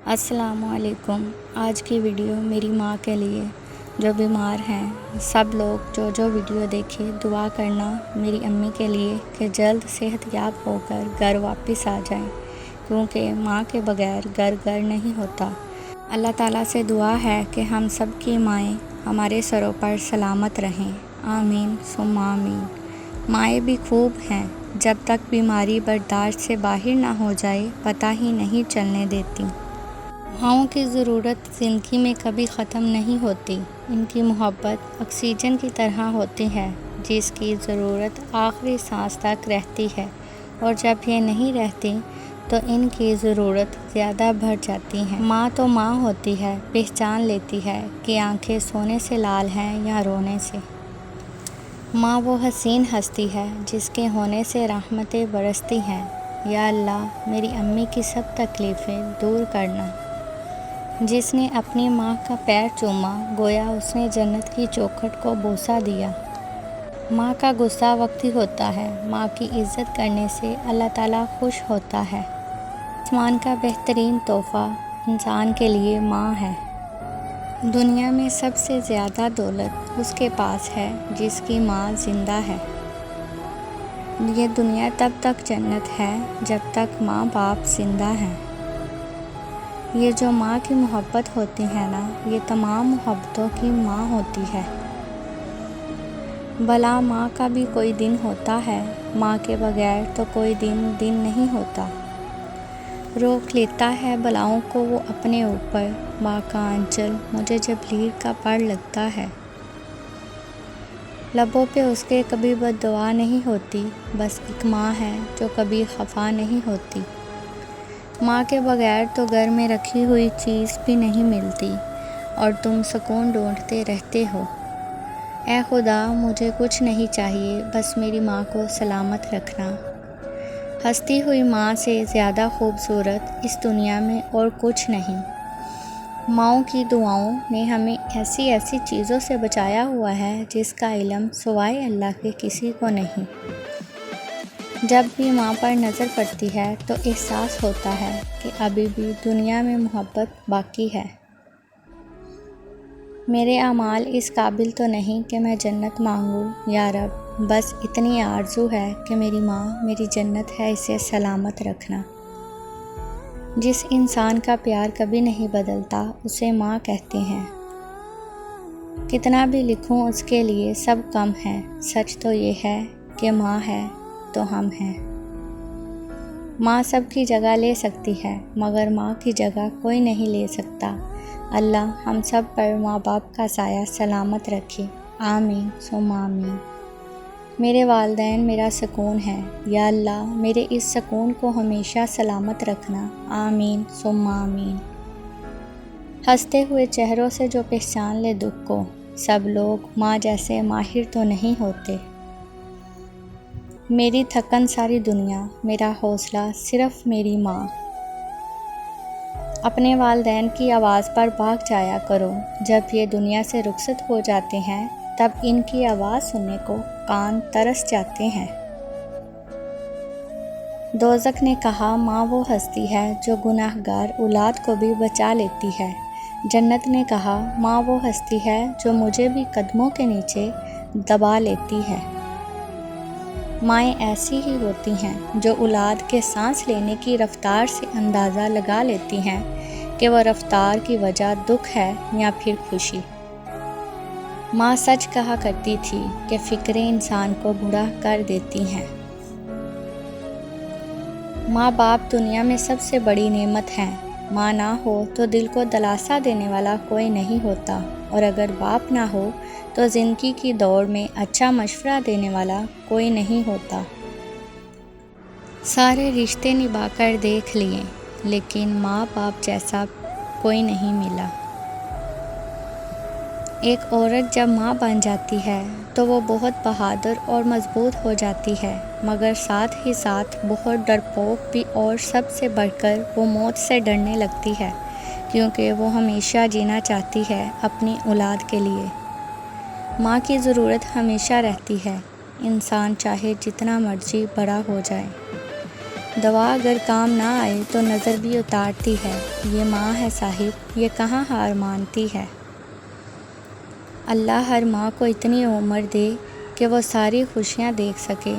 السلام علیکم۔ آج کی ویڈیو میری ماں کے لیے جو بیمار ہیں۔ سب لوگ جو ویڈیو دیکھے دعا کرنا میری امی کے لیے کہ جلد صحت یاب ہو کر گھر واپس آ جائیں، کیونکہ ماں کے بغیر گھر نہیں ہوتا۔ اللہ تعالیٰ سے دعا ہے کہ ہم سب کی مائیں ہمارے سروں پر سلامت رہیں، آمین ثم آمین۔ مائیں بھی خوب ہیں، جب تک بیماری برداشت سے باہر نہ ہو جائے پتہ ہی نہیں چلنے دیتی۔ ماؤں کی ضرورت زندگی میں کبھی ختم نہیں ہوتی۔ ان کی محبت آکسیجن کی طرح ہوتی ہے، جس کی ضرورت آخری سانس تک رہتی ہے، اور جب یہ نہیں رہتی تو ان کی ضرورت زیادہ بڑھ جاتی ہے۔ ماں تو ماں ہوتی ہے، پہچان لیتی ہے کہ آنکھیں سونے سے لال ہیں یا رونے سے۔ ماں وہ حسین ہستی ہے جس کے ہونے سے رحمتیں برستی ہیں۔ یا اللہ میری امی کی سب تکلیفیں دور کرنا۔ جس نے اپنی ماں کا پیر چوما گویا اس نے جنت کی چوکھٹ کو بوسہ دیا۔ ماں کا غصہ وقتی ہوتا ہے، ماں کی عزت کرنے سے اللہ تعالیٰ خوش ہوتا ہے۔ آسمان کا بہترین تحفہ انسان کے لیے ماں ہے۔ دنیا میں سب سے زیادہ دولت اس کے پاس ہے جس کی ماں زندہ ہے۔ یہ دنیا تب تک جنت ہے جب تک ماں باپ زندہ ہیں۔ یہ جو ماں کی محبت ہوتی ہے نا، یہ تمام محبتوں کی ماں ہوتی ہے۔ بھلا ماں کا بھی کوئی دن ہوتا ہے؟ ماں کے بغیر تو کوئی دن نہیں ہوتا۔ روک لیتا ہے بلاؤں کو وہ اپنے اوپر، ماں کا آنچل مجھے جب لیل کا پڑ لگتا ہے۔ لبوں پہ اس کے کبھی بد دعا نہیں ہوتی، بس ایک ماں ہے جو کبھی خفا نہیں ہوتی۔ ماں کے بغیر تو گھر میں رکھی ہوئی چیز بھی نہیں ملتی، اور تم سکون ڈھونڈتے رہتے ہو۔ اے خدا مجھے کچھ نہیں چاہیے، بس میری ماں کو سلامت رکھنا۔ ہنستی ہوئی ماں سے زیادہ خوبصورت اس دنیا میں اور کچھ نہیں۔ ماؤں کی دعاؤں نے ہمیں ایسی چیزوں سے بچایا ہوا ہے جس کا علم سوائے اللہ کے کسی کو نہیں۔ جب بھی ماں پر نظر پڑتی ہے تو احساس ہوتا ہے کہ ابھی بھی دنیا میں محبت باقی ہے۔ میرے اعمال اس قابل تو نہیں کہ میں جنت مانگوں، یا رب بس اتنی آرزو ہے کہ میری ماں میری جنت ہے، اسے سلامت رکھنا۔ جس انسان کا پیار کبھی نہیں بدلتا اسے ماں کہتے ہیں۔ کتنا بھی لکھوں اس کے لیے سب کم ہے، سچ تو یہ ہے کہ ماں ہے تو ہم ہیں۔ ماں سب کی جگہ لے سکتی ہے، مگر ماں کی جگہ کوئی نہیں لے سکتا۔ اللہ ہم سب پر ماں باپ کا سایہ سلامت رکھے، آمین ثم آمین۔ میرے والدین میرا سکون ہے، یا اللہ میرے اس سکون کو ہمیشہ سلامت رکھنا، آمین ثم آمین۔ ہنستے ہوئے چہروں سے جو پہچان لے دکھ کو، سب لوگ ماں جیسے ماہر تو نہیں ہوتے۔ میری تھکن ساری دنیا، میرا حوصلہ صرف میری ماں۔ اپنے والدین کی آواز پر بھاگ جایا کرو، جب یہ دنیا سے رخصت ہو جاتے ہیں تب ان کی آواز سننے کو کان ترس جاتے ہیں۔ دوزخ نے کہا ماں وہ ہستی ہے جو گناہگار اولاد کو بھی بچا لیتی ہے۔ جنت نے کہا ماں وہ ہستی ہے جو مجھے بھی قدموں کے نیچے دبا لیتی ہے۔ مائیں ایسی ہی ہوتی ہیں جو اولاد کے سانس لینے کی رفتار سے اندازہ لگا لیتی ہیں کہ وہ رفتار کی وجہ دکھ ہے یا پھر خوشی۔ ماں سچ کہا کرتی تھی کہ فکریں انسان کو بوڑھا کر دیتی ہیں۔ ماں باپ دنیا میں سب سے بڑی نعمت ہیں۔ ماں نہ ہو تو دل کو دلاسا دینے والا کوئی نہیں ہوتا، اور اگر باپ نہ ہو تو زندگی کی دوڑ میں اچھا مشورہ دینے والا کوئی نہیں ہوتا۔ سارے رشتے نبھا کر دیکھ لیے، لیکن ماں باپ جیسا کوئی نہیں ملا۔ ایک عورت جب ماں بن جاتی ہے تو وہ بہت بہادر اور مضبوط ہو جاتی ہے، مگر ساتھ ہی ساتھ بہت ڈرپوک بھی، اور سب سے بڑھ کر وہ موت سے ڈرنے لگتی ہے، کیونکہ وہ ہمیشہ جینا چاہتی ہے اپنی اولاد کے لیے۔ ماں کی ضرورت ہمیشہ رہتی ہے، انسان چاہے جتنا مرضی بڑا ہو جائے۔ دوا اگر کام نہ آئے تو نظر بھی اتارتی ہے، یہ ماں ہے صاحب، یہ کہاں ہار مانتی ہے۔ اللہ ہر ماں کو اتنی عمر دے کہ وہ ساری خوشیاں دیکھ سکے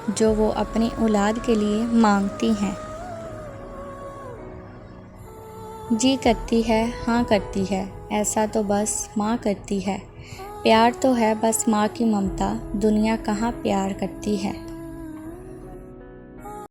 جو وہ اپنی اولاد کے لیے مانگتی ہیں۔ جی کرتی ہے، ہاں کرتی ہے، ایسا تو بس ماں کرتی ہے۔ پیار تو ہے بس ماں کی ممتا، دنیا کہاں پیار کرتی ہے۔